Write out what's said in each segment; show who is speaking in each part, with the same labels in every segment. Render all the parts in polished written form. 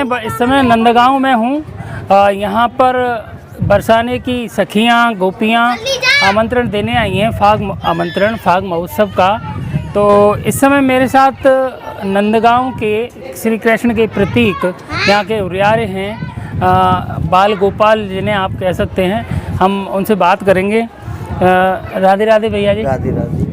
Speaker 1: इस समय नंदगांव में हूँ। यहाँ पर बरसाने की सखियाँ गोपियाँ आमंत्रण देने आई हैं, फाग महोत्सव का। तो इस समय मेरे साथ नंदगांव के श्री कृष्ण के प्रतीक यहाँ के उरियारे हैं, बाल गोपाल जिन्हें आप कह सकते हैं। हम उनसे बात करेंगे। राधे राधे भैया जी।
Speaker 2: राधे राधे।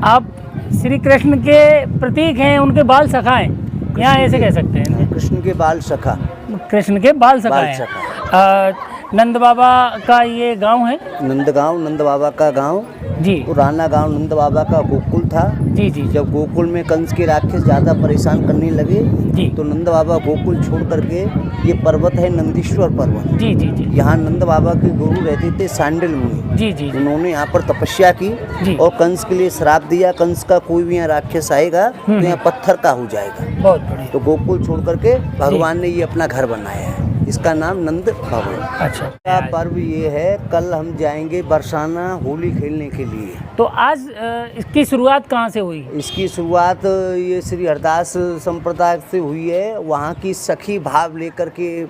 Speaker 1: आप श्री कृष्ण के प्रतीक हैं, उनके बाल सखा हैं, यहाँ ऐसे कह सकते हैं।
Speaker 2: कृष्ण के बाल सखा,
Speaker 1: कृष्ण के बाल सखा हैं। नंद बाबा का ये गांव है।
Speaker 2: नंदगांव नंद बाबा का गांव
Speaker 1: जी।
Speaker 2: पुराना गांव नंद बाबा का गोकुल था।
Speaker 1: जी जी।
Speaker 2: जब गोकुल में कंस के राक्षस ज़्यादा परेशान करने लगे
Speaker 1: जी।
Speaker 2: तो नंद बाबा गोकुल छोड़ करके, ये पर्वत है नंदीश्वर पर्वत।
Speaker 1: जी जी जी।
Speaker 2: यहाँ नंद बाबा के गुरु रहते थे सांडिल मुनि।
Speaker 1: जी जी।
Speaker 2: उन्होंने यहाँ पर तपस्या की और कंस के लिए श्राप दिया, कंस का कोई भी यहाँ राक्षस आएगा तो यहाँ पत्थर का हो जाएगा।
Speaker 1: बहुत बढ़िया।
Speaker 2: तो गोकुल छोड़ करके भगवान ने ये अपना घर बनाया है, इसका नाम नंद भवन।
Speaker 1: अच्छा।
Speaker 2: का पर्व ये है, कल हम जाएंगे बरसाना होली खेलने के लिए।
Speaker 1: तो आज इसकी शुरुआत कहाँ से हुई?
Speaker 2: इसकी शुरुआत ये श्री हरदास संप्रदाय से हुई है। वहाँ की सखी भाव लेकर के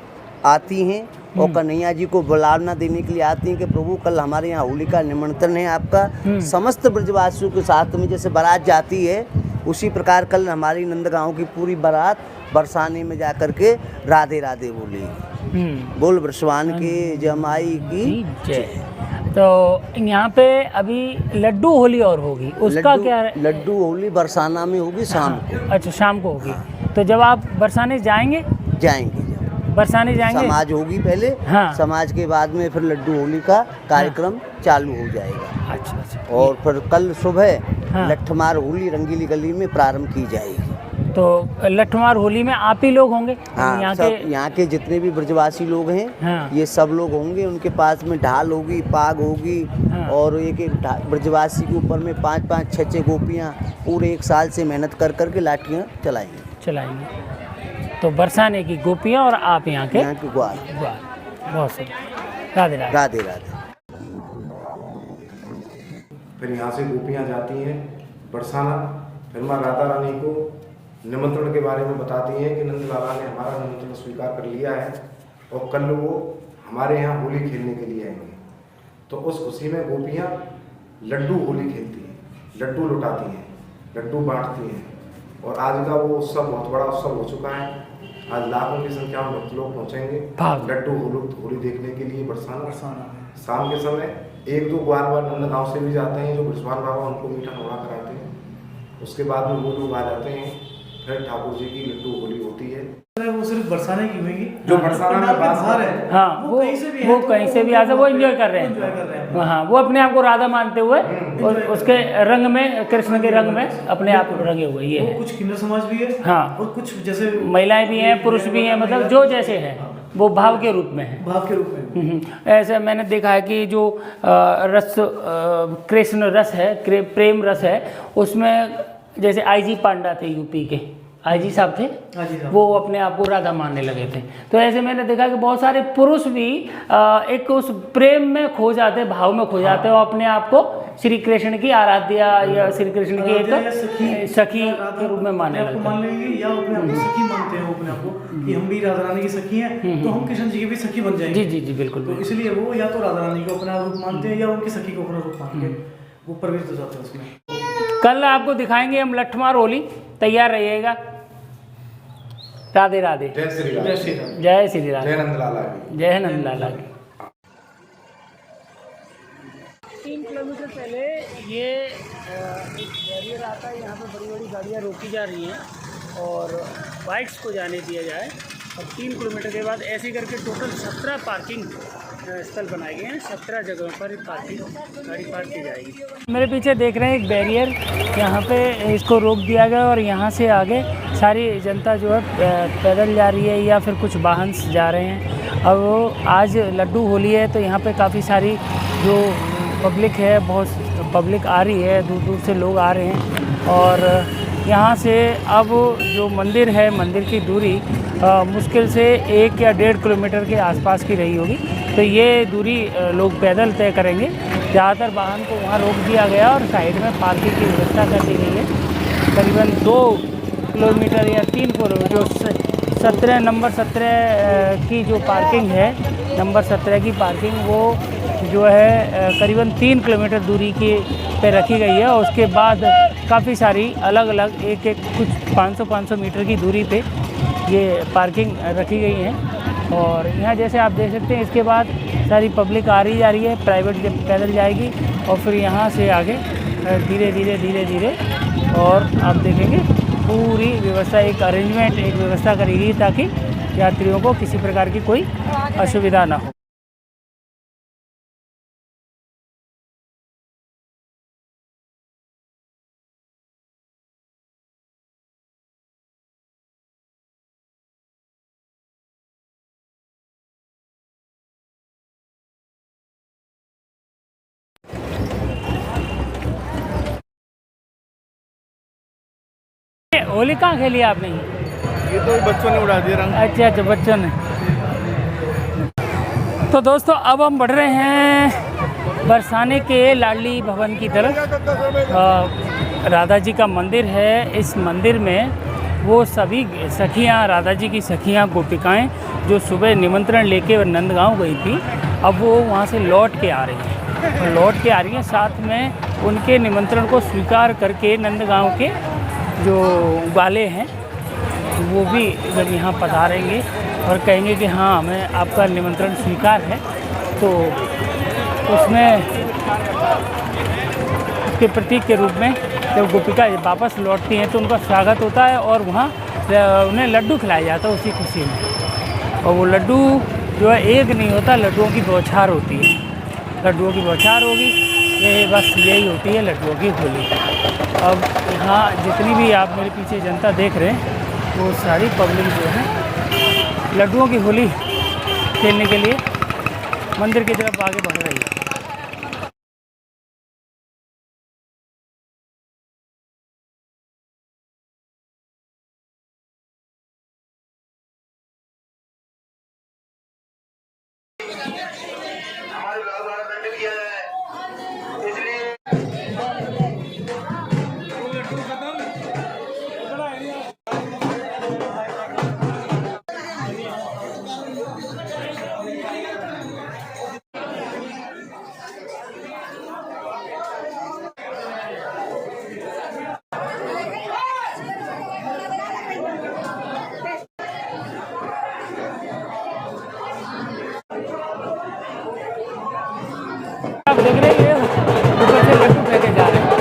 Speaker 2: आती हैं और कन्हैया जी को बुलाना देने के लिए आती हैं कि प्रभु कल हमारे यहाँ होली का निमंत्रण है आपका। समस्त ब्रजवासियों के साथ में जैसे बारात जाती है उसी प्रकार कल हमारी नंदगांव की पूरी बारात बरसाने में जा कर के राधे राधे बोलेगी। बोल बरसवान के जमाई की जय।
Speaker 1: तो यहाँ पे अभी लड्डू होली और होगी, उसका क्या है?
Speaker 2: लड्डू होली बरसाना में होगी शाम को।
Speaker 1: अच्छा, शाम को होगी। तो जब आप बरसाने जाएंगे बरसाने जाएंगे,
Speaker 2: समाज होगी पहले।
Speaker 1: हाँ।
Speaker 2: समाज के बाद में फिर लड्डू होली का कार्यक्रम चालू हो जाएगा।
Speaker 1: अच्छा अच्छा।
Speaker 2: और फिर कल सुबह लठमार होली रंगीली गली में प्रारंभ की जाएगी।
Speaker 1: तो लठमार होली में आप ही लोग होंगे?
Speaker 2: हाँ, यहाँ के जितने भी ब्रजवासी लोग हैं,
Speaker 1: हाँ।
Speaker 2: ये सब लोग होंगे। उनके पास में ढाल होगी, पाग होगी। हाँ। और एक एक ब्रजवासी के ऊपर में 5-5, 6-6 गोपियाँ पूरे एक साल से मेहनत कर करके लाठियाँ चलाएंगे। तो बरसाने की गोपियाँ और आप यहाँ के ग्वाल।
Speaker 1: बहुत सही। राधे राधे।
Speaker 2: राधे राधे।
Speaker 3: फिर यहाँ से गोपियाँ जाती हैं बरसाना, फिर माँ राधा रानी को निमंत्रण के बारे में बताती हैं कि नंद बाबा ने हमारा निमंत्रण स्वीकार कर लिया है और कल वो हमारे यहाँ होली खेलने के लिए आएंगे। तो उस खुशी में गोपियाँ लड्डू होली खेलती हैं, लड्डू लुटाती हैं, लड्डू बांटती हैं। और आज का वो उत्सव बहुत बड़ा उत्सव हो चुका है। आज लाखों की संख्या में भक्त लोग पहुँचेंगे लड्डू होली देखने के लिए बरसाना। शाम के समय 1-2 ग्वाल नंदगांव से भी जाते हैं जो बृजवान बाबा उनको मीठा नवा कराते हैं। उसके बाद में वो लोग आ जाते हैं, फिर ठाकुर जी की लड्डू होली होती है।
Speaker 4: वो सिर्फ बरसाने की हुएगी
Speaker 3: जो बरसाना में बाहर है।
Speaker 1: हाँ, वो कहीं से भी आ वो एंजॉय कर रहे हैं। हाँ, वो अपने आप को राधा मानते हुए और उसके रंग में, कृष्ण के रंग में अपने आप रंगे हुए ये है।
Speaker 4: कुछ किन्नर समाज भी है।
Speaker 1: हाँ,
Speaker 4: और कुछ जैसे
Speaker 1: महिलाएं भी हैं, पुरुष भी हैं, मतलब जो जैसे हैं वो भाव के रूप में है।
Speaker 4: भाव के रूप में।
Speaker 1: ऐसे मैंने देखा है कि जो रस कृष्ण रस है, प्रेम रस है, उसमें जैसे IG पांडा थे, यूपी के IG साहब थे, वो अपने आप को राधा मानने लगे थे। तो ऐसे मैंने देखा कि बहुत सारे पुरुष भी एक उस प्रेम में खो जाते, भाव में खो जाते और अपने आप को श्री कृष्ण की आराध्या या श्री कृष्ण की एक सखी के रूप में मानने लगते हैं।
Speaker 4: या अपने आप को सखी मानते हैं अपने आप को कि हम भी राधा रानी की सखी हैं, तो हम कृष्ण जी की भी सखी बन जाएंगे।
Speaker 1: जी जी जी, बिल्कुल।
Speaker 4: तो इसलिए वो या तो राधा रानी को अपना रूप मानते हैं या उनकी सखी को अपना रूप मान के वो प्रवेश हो जाते हैं उसमें।
Speaker 1: कल आपको दिखाएंगे हम लठमार होली, तैयार रहिएगा। राधे राधे।
Speaker 3: जय श्री राम।
Speaker 1: जय श्री राम।
Speaker 3: जय नंदलाला की।
Speaker 1: जय नंदलाला की। 3 किलोमीटर पहले ये बैरियर आता है, यहाँ पे बड़ी बड़ी गाड़ियाँ रोकी जा रही हैं और बाइक्स को जाने दिया जाए। और 3 किलोमीटर के बाद ऐसे करके टोटल 17 पार्किंग स्थल बनाए गए हैं। 17 जगहों पर गाड़ी पार्क की जाएगी। मेरे पीछे देख रहे हैं एक बैरियर, यहाँ पे इसको रोक दिया गया और यहाँ से आगे सारी जनता जो है पैदल जा रही है या फिर कुछ वाहन जा रहे हैं। अब वो आज लड्डू होली है तो यहाँ पे काफ़ी सारी जो पब्लिक है, बहुत पब्लिक आ रही है, दूर दूर से लोग आ रहे हैं। और यहाँ से अब जो मंदिर है, मंदिर की दूरी मुश्किल से 1 या 1.5 किलोमीटर के आसपास की रही होगी। तो ये दूरी लोग पैदल तय करेंगे। ज़्यादातर वाहन को वहाँ रोक दिया गया और साइड में पार्किंग की व्यवस्था कर दी गई है। करीबन 2 किलोमीटर या 3 किलोमीटर 17 नंबर 17 की जो पार्किंग है, नंबर 17 की पार्किंग वो जो है करीबन 3 किलोमीटर दूरी के पे रखी गई है। और उसके बाद काफ़ी सारी अलग अलग एक कुछ 500 मीटर की दूरी पे ये पार्किंग रखी गई है। और यहाँ जैसे आप देख सकते हैं, इसके बाद सारी पब्लिक आ रही जा रही है, प्राइवेट पैदल जाएगी और फिर यहाँ से आगे धीरे धीरे और आप देखेंगे पूरी व्यवस्था, एक अरेंजमेंट, एक व्यवस्था करेगी ताकि यात्रियों को किसी प्रकार की कोई असुविधा ना हो। होली कहाँ खेली आपने?
Speaker 4: ये तो बच्चों ने उड़ा दिया रंग।
Speaker 1: अच्छा, बच्चों ने। तो दोस्तों अब हम बढ़ रहे हैं बरसाने के लाडली भवन की तरफ। राधा जी का मंदिर है। इस मंदिर में वो सभी सखियाँ, राधा जी की सखियाँ, गोपिकाएँ जो सुबह निमंत्रण लेके नंदगांव गई थी, अब वो वहाँ से लौट के आ रही हैं। साथ में उनके निमंत्रण को स्वीकार करके नंदगांव के जो वाले हैं वो भी जब यहाँ पधारेंगे और कहेंगे कि हाँ, हमें आपका निमंत्रण स्वीकार है, तो उसमें उसके प्रतीक के रूप में जब गोपिका वापस लौटती हैं तो उनका स्वागत होता है और वहाँ उन्हें लड्डू खिलाया जाता है उसी खुशी में। और वो लड्डू जो है एक नहीं होता, लड्डुओं की बौछार होती है। लड्डुओं की बौछार होगी, ये बस यही होती है लड्डुओं की होली। अब यहाँ जितनी भी आप मेरे पीछे जनता देख रहे हैं, वो सारी पब्लिक जो है लड्डुओं की होली खेलने के लिए मंदिर की तरफ आगे बढ़ रही है। आप देख रहे हैं ऊपर से लड्डू फेंके जा रहे हैं।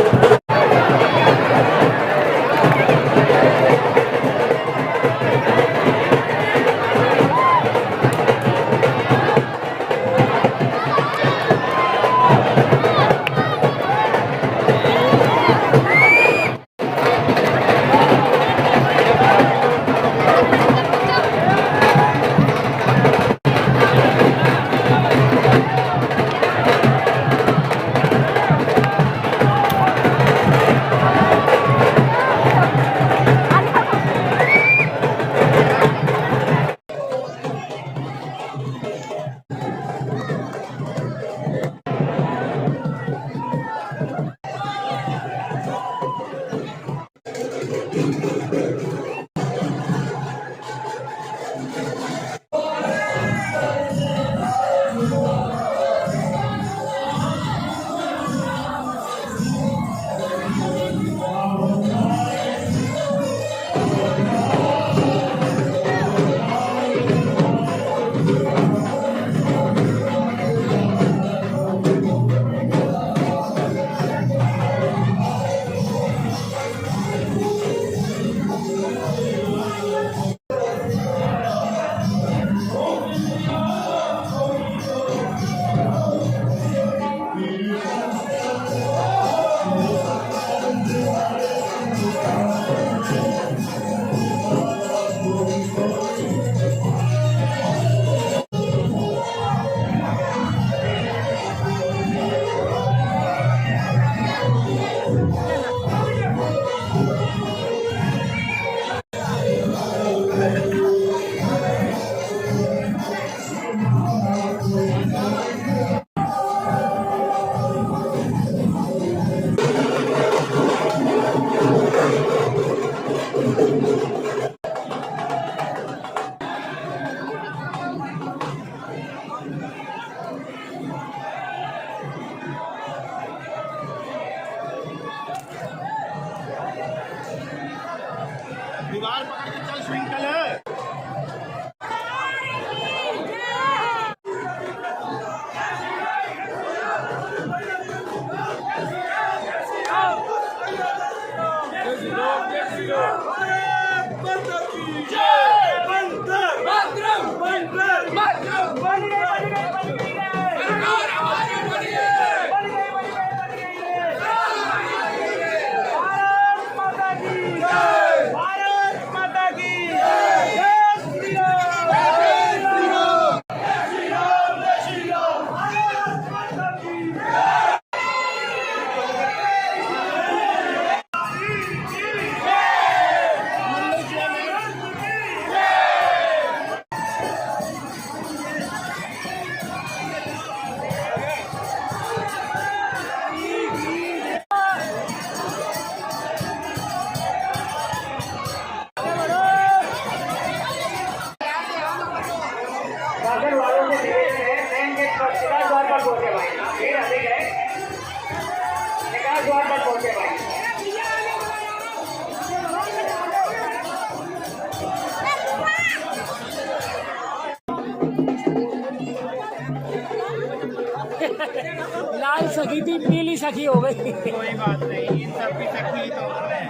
Speaker 1: सखी थी, पीली सखी हो गई।
Speaker 5: कोई बात नहीं, इन सब की सखी तो है।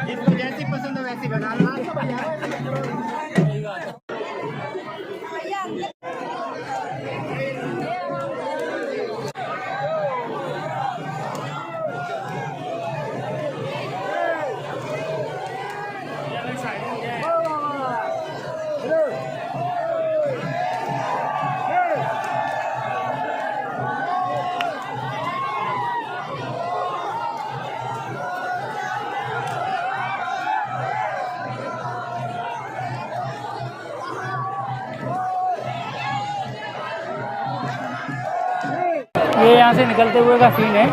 Speaker 5: जिसको जैसी पसंद हो वैसी बनाना।
Speaker 1: ये यहाँ से निकलते हुए का सीन है।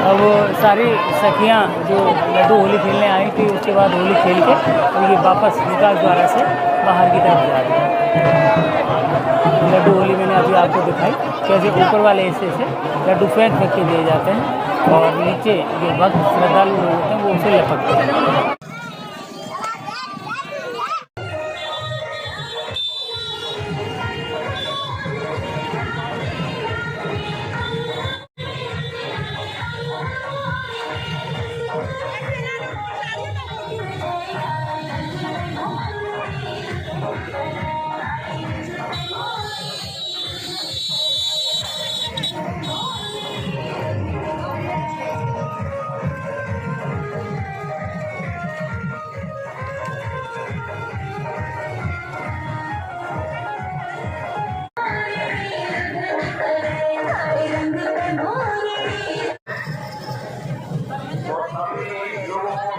Speaker 1: अब सारी सखियाँ जो लड्डू होली खेलने आई थी, उसके बाद होली खेल के और ये वापस विकास द्वारा से बाहर की तरफ जा रही है। लड्डू होली मैंने अभी आपको दिखाई कैसे ऊपर वाले हिस्से से लड्डू फेंक के दिए जाते हैं और नीचे जो भक्त श्रद्धालु लोग होते हैं वो उसे लपकते हैं।
Speaker 6: लोगों को